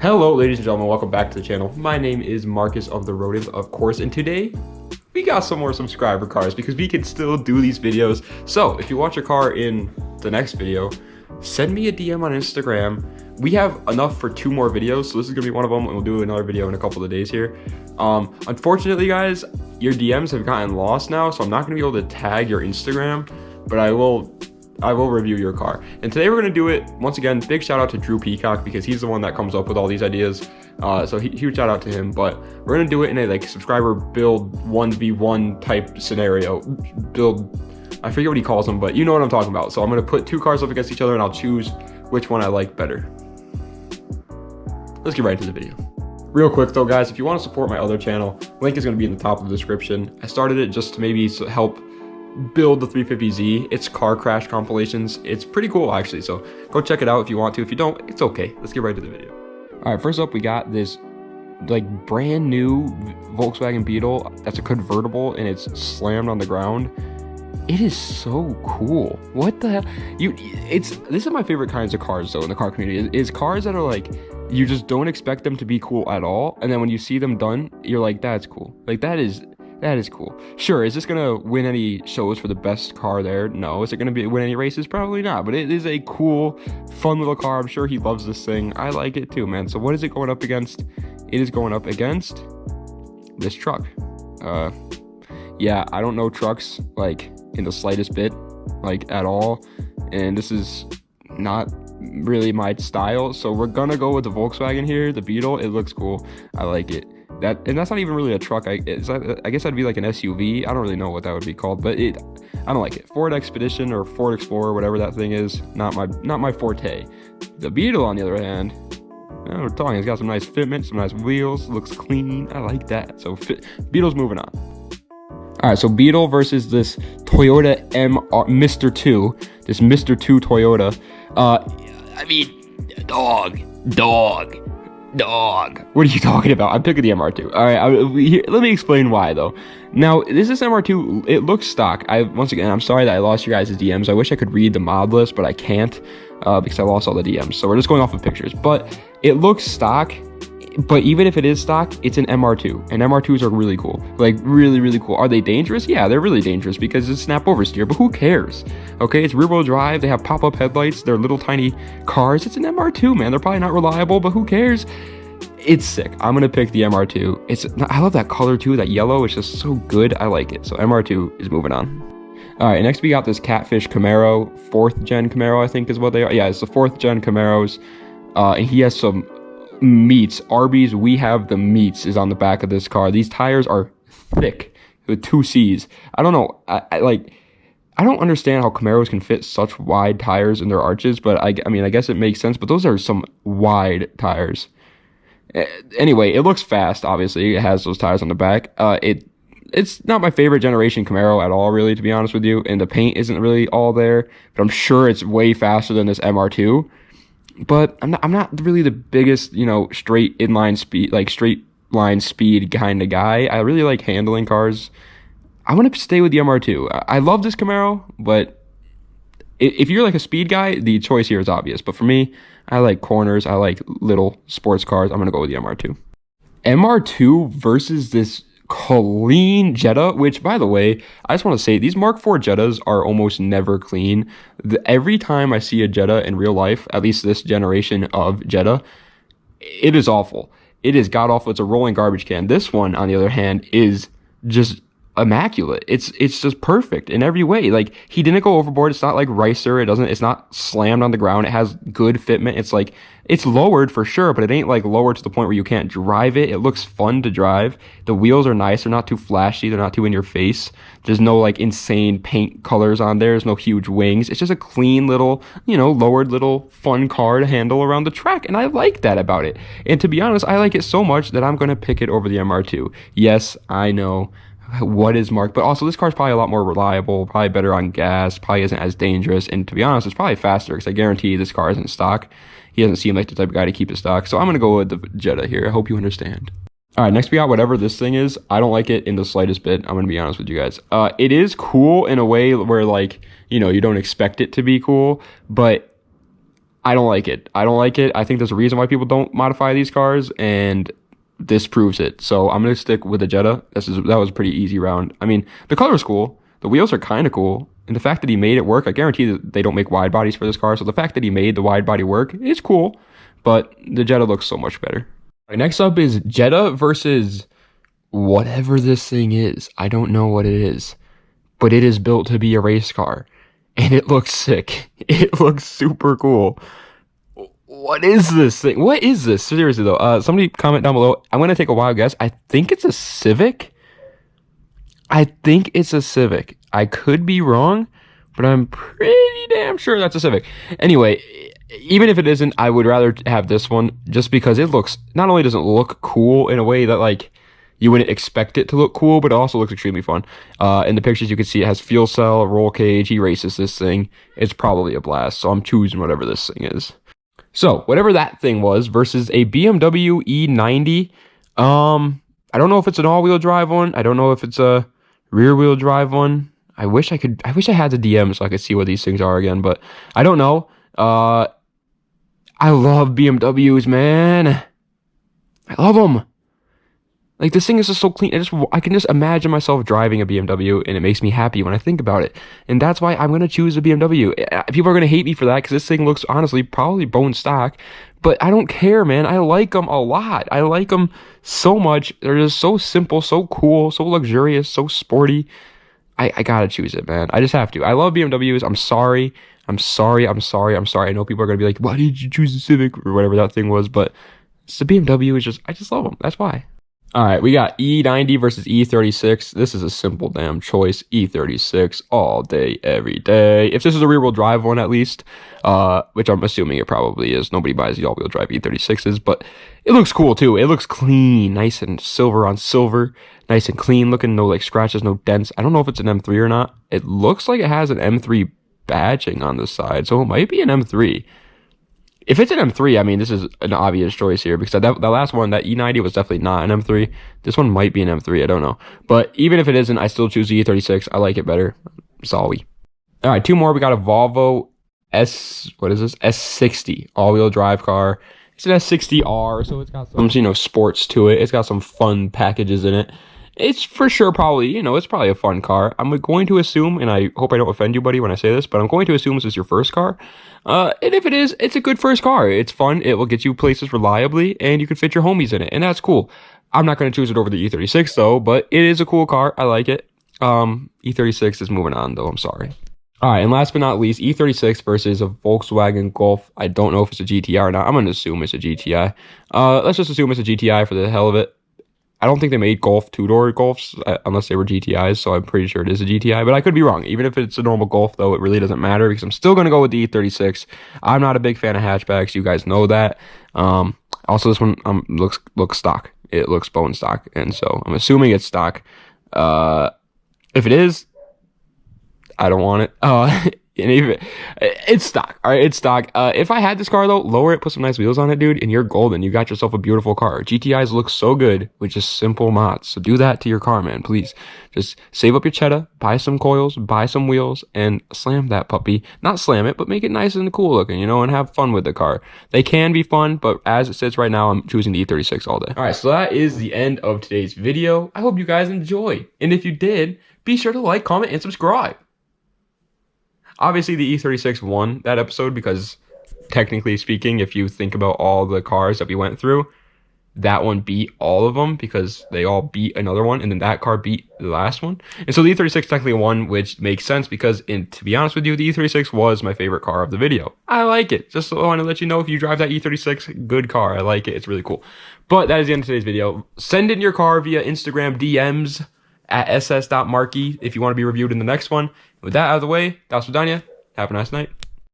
Hello ladies and gentlemen, welcome back to the channel. My name is Marcus of the Rotive, of course, and today we got some more subscriber cars because we can still do these videos. So if you watch a car in the next video, send me a DM on Instagram. We have enough for 2 more videos, so this is gonna be one of them, and we'll do another video in a couple of days here. Unfortunately guys, your DMs have gotten lost now, so I'm not gonna be able to tag your Instagram, but I will review your car. And today we're gonna do it, once again, big shout out to Drew Peacock because he's the one that comes up with all these ideas. So huge shout out to him, but we're gonna do it in a like subscriber build 1v1 type scenario. Build, I forget what he calls them, but you know what I'm talking about. So I'm gonna put 2 cars up against each other and I'll choose which one I like better. Let's get right into the video. Real quick though guys, if you wanna support my other channel, link is gonna be in the top of the description. I started it just to maybe help build the 350Z. It's car crash compilations. It's pretty cool actually, so go check it out if you want to. If you don't, it's okay. Let's get right to the video. All right, first up we got this like brand new Volkswagen Beetle that's a convertible and it's slammed on the ground. It is so cool. What the hell? This is my favorite kinds of cars though in the car community, is cars that are like you just don't expect them to be cool at all, and then when you see them done, you're like, that's cool. Like that is cool. Sure, is this gonna win any shows for the best car there? No. Is it gonna win any races? Probably not, but it is a cool, fun little car. I'm sure he loves this thing. I like it too, man. So what is it going up against? It is going up against this truck. Yeah, I don't know trucks like in the slightest bit, like at all, and this is not really my style, so we're gonna go with the Volkswagen here, the Beetle. It looks cool. I like it. And that's not even really a truck. I guess that'd be like an SUV. I don't really know what that would be called, but I don't like it. Ford Expedition or Ford Explorer, whatever that thing is, not my forte. The Beetle, on the other hand, we're talking. It's got some nice fitment, some nice wheels, looks clean. I like that. So Beetle's moving on. All right, so Beetle versus this Toyota Mr. 2, this Mr. 2 Toyota. I mean, dog. What are you talking about? I'm picking the MR2. All right, let me explain why though. Now, this is MR2. It looks stock. Once again, I'm sorry that I lost your guys' DMs. I wish I could read the mod list, but I can't because I lost all the DMs. So we're just going off of pictures. But it looks stock. But even if it is stock, it's an MR2, and MR2s are really cool. Like really, really cool. Are they dangerous? Yeah, they're really dangerous because it's snap oversteer. But who cares? Okay, it's rear-wheel drive. They have pop-up headlights. They're little tiny cars. It's an MR2, man. They're probably not reliable, but who cares? It's sick. I'm gonna pick the MR2. I love that color too. That yellow is just so good. I like it. So MR2 is moving on. All right, next we got this Catfish Camaro, 4th gen Camaro, I think is what they are. Yeah, it's the 4th gen Camaros, and he has some meats. Arby's, we have the meats is on the back of this car. These tires are thick with 2 C's. I don't know. I don't understand how Camaros can fit such wide tires in their arches, but I mean, I guess it makes sense, but those are some wide tires. Anyway, it looks fast, obviously. It has those tires on the back. It's not my favorite generation Camaro at all, really, to be honest with you, and the paint isn't really all there, but I'm sure it's way faster than this MR2. But I'm not really the biggest, straight line speed kind of guy. I really like handling cars. I want to stay with the MR2. I love this Camaro, but if you're like a speed guy, the choice here is obvious. But for me, I like corners. I like little sports cars. I'm going to go with the MR2. MR2 versus this clean Jetta, which, by the way, I just want to say these Mark IV Jettas are almost never clean. Every time I see a Jetta in real life, at least this generation of Jetta, it is awful. It is god awful. It's a rolling garbage can. This one, on the other hand, is just immaculate. It's just perfect in every way. Like, he didn't go overboard. It's not like Ricer. It's not slammed on the ground. It has good fitment. It's lowered for sure, but it ain't like lowered to the point where you can't drive it. It looks fun to drive. The wheels are nice. They're not too flashy. They're not too in your face. There's no like insane paint colors on there. There's no huge wings. It's just a clean little, lowered little fun car to handle around the track. And I like that about it. And to be honest, I like it so much that I'm going to pick it over the MR2. Yes, I know. What is Mark? But also, this car's probably a lot more reliable, probably better on gas, probably isn't as dangerous, and to be honest, it's probably faster because I guarantee this car isn't stock. He doesn't seem like the type of guy to keep it stock, so I'm going to go with the Jetta here. I hope you understand. All right, next we got whatever this thing is. I don't like it in the slightest bit. I'm going to be honest with you guys. It is cool in a way where, like, you don't expect it to be cool, but I don't like it. I don't like it. I think there's a reason why people don't modify these cars, and this proves it. So I'm gonna stick with the Jetta. That was a pretty easy round. I mean, the color's cool. The wheels are kind of cool, and the fact that he made it work, I guarantee that they don't make wide bodies for this car. So the fact that he made the wide body work is cool, but the Jetta looks so much better. All right, next up is Jetta versus whatever this thing is. I don't know what it is, but it is built to be a race car, and it looks sick. It looks super cool. What is this thing? What is this? Seriously though, somebody comment down below. I'm gonna take a wild guess. I think it's a Civic. I think it's a Civic. I could be wrong, but I'm pretty damn sure that's a Civic. Anyway, even if it isn't, I would rather have this one just because it looks, not only does it look cool in a way that like you wouldn't expect it to look cool, but it also looks extremely fun. In the pictures you can see it has fuel cell, a roll cage. He races this thing. It's probably a blast, so I'm choosing whatever this thing is. So, whatever that thing was versus a BMW E90. I don't know if it's an all-wheel drive one. I don't know if it's a rear-wheel drive one. I wish I had the DM so I could see what these things are again, but I don't know. I love BMWs, man. I love them. Like, this thing is just so clean. I can just imagine myself driving a BMW, and it makes me happy when I think about it. And that's why I'm going to choose a BMW. People are going to hate me for that, because this thing looks, honestly, probably bone stock. But I don't care, man. I like them a lot. I like them so much. They're just so simple, so cool, so luxurious, so sporty. I gotta choose it, man. I just have to. I love BMWs. I'm sorry. I'm sorry. I know people are going to be like, why did you choose the Civic? Or whatever that thing was. But it's the BMW. I just love them. That's why. All right, we got E90 versus E36. This is a simple damn choice. E36 all day, every day. If this is a rear-wheel drive one, at least, which I'm assuming it probably is. Nobody buys the all-wheel drive E36s, but it looks cool too. It looks clean, nice and silver on silver, nice and clean looking. No like scratches, no dents. I don't know if it's an M3 or not. It looks like it has an M3 badging on the side, so it might be an M3. If it's an M3, I mean, this is an obvious choice here because that last one, that E90 was definitely not an M3. This one might be an M3. I don't know. But even if it isn't, I still choose the E36. I like it better. Sorry. All right, two more. We got a Volvo S60 all-wheel drive car. It's an S60R, so it's got some, sports to it. It's got some fun packages in it. It's for sure probably, it's probably a fun car. I'm going to assume, and I hope I don't offend you, buddy, when I say this, but I'm going to assume this is your first car. And if it is, it's a good first car. It's fun. It will get you places reliably, and you can fit your homies in it, and that's cool. I'm not going to choose it over the E36, though, but it is a cool car. I like it. E36 is moving on, though. I'm sorry. All right, and last but not least, E36 versus a Volkswagen Golf. I don't know if it's a GTI or not. I'm going to assume it's a GTI. Let's just assume it's a GTI for the hell of it. I don't think they made Golf two-door Golfs unless they were GTIs, so I'm pretty sure it is a GTI, but I could be wrong. Even if it's a normal Golf, though, it really doesn't matter because I'm still going to go with the E36. I'm not a big fan of hatchbacks. You guys know that. Also, this one looks stock. It looks bone stock, and so I'm assuming it's stock. If it is, I don't want it. And even it's stock. All right, it's stock. If I had this car though, lower it, put some nice wheels on it, dude, and you're golden. You got yourself a beautiful car. GTIs look so good with just simple mods. So do that to your car, man. Please, just save up your cheddar, buy some coils, buy some wheels, and slam that puppy. Not slam it, but make it nice and cool looking, and have fun with the car. They can be fun, but as it sits right now, I'm choosing the E36 all day. All right, so that is the end of today's video. I hope you guys enjoy, and if you did, be sure to like, comment, and subscribe. Obviously, the E36 won that episode because, technically speaking, if you think about all the cars that we went through, that one beat all of them because they all beat another one, and then that car beat the last one. And so the E36 technically won, which makes sense because, to be honest with you, the E36 was my favorite car of the video. I like it. Just so I want to let you know, if you drive that E36, good car. I like it. It's really cool. But that is the end of today's video. Send in your car via Instagram DMs at ss.markey if you want to be reviewed in the next one. With that out of the way, das Vidania. Have a nice night.